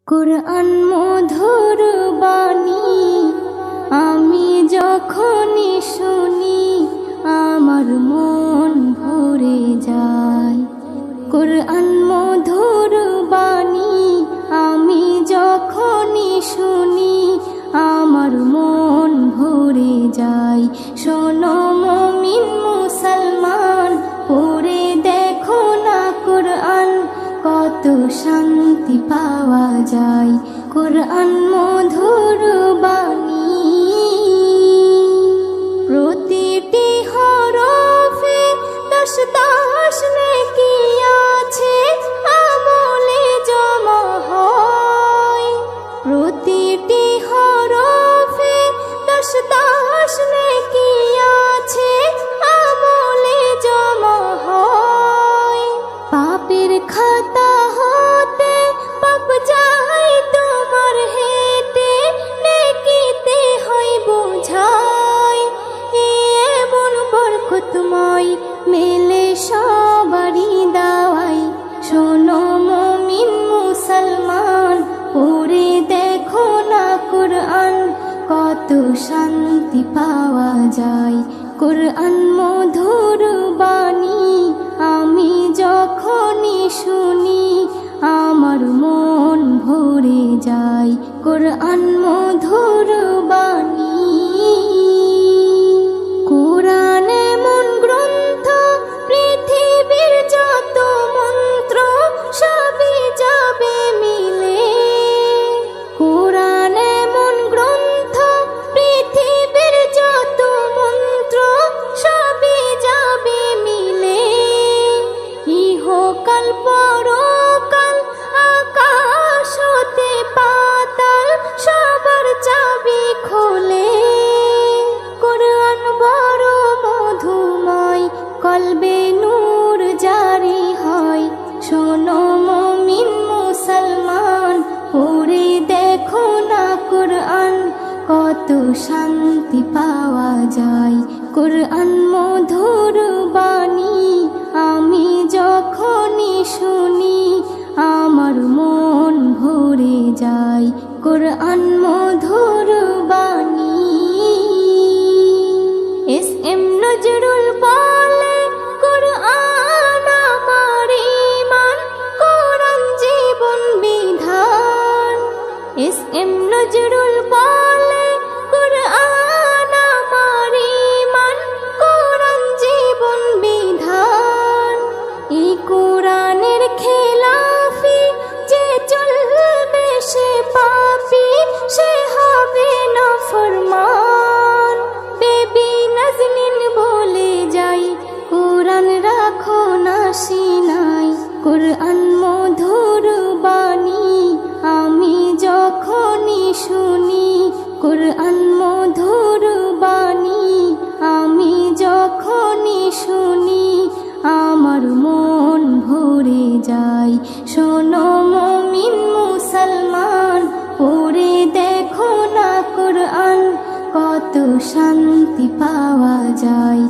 কুরআন মধুর বাণী আমি যখনই শুনি আমার মন ভরে যায়। কুরআন মধুর বাণী আমি যখনই শুনি আমার মন ভরে যায়। শোনো মুমিন মুসলমান, পড়ে দেখো না কুরআন, কত শান্তি পাওয়া যায়। কুরআন মধুর বাণী, প্রতিটি হরফে 10 নেকি আছে, আমলে জমা হয়। প্রতিটি হরফে 10 নেকি আছে, আমলে জমা হয়। পাপের খাতা হতে পাপ যায় তোমার হেঁটে, নেকিতে হয় বোঝাই। এমন বরকতময় মেলে সবারই দাওয়াই। শোনো মুমিন মুসলমান, পড়ে দেখো না কুরআন, কত শান্তি পাওয়া যায়। কুরআন মধুর বাণী আমি যখনই শুনি আমার মন ভরে যায়। কুরআন মধুর বাণী, কুরআন এমন গ্রন্থ, পৃথিবীর যত মন্ত্র সবই যাবে মিলে। কুরআন এমন গ্রন্থ, পৃথিবীর যত মন্ত্র সবই যাবে মিলে। ইহকাল পরকাল আকাশ হতে পাতাল সবার চাবি খোলে। কুরআন বড় মধুময়, কলবে নূর জারি হয়। শোনো মুমিন মুসলমান, পড়ে দেখো না কুরআন, কত শান্তি পাওয়া যায়। কুরআন মধুর বাণী আমি যখনই শুনি আমার মন ভরে যায়। কুরআন মধুর বাণী। এস.এম. নজরুল বলে, কুরআন আমার ঈমান, কুরআন জীবন বিধান। এস.এম. নজরুল বলে, কুরআন আমার ঈমান, কুরআন জীবন বিধান। এই কুরআনের খেলাফি যে চলবে সে পাপী, সে হবে নাফরমান। বেবি নাজনীন বলে যাই, কুরআন রাখো না সিনায়। কুরআন মধুর বাণী আমি যখনই শুনি, কুরআন মধুর বাণী আমি যখনই শুনি আমার মন ভরে যায়। শোনো মুমিন মুসলমান, পড়ে দেখো না কুরআন, কত শান্তি পাওয়া যায়।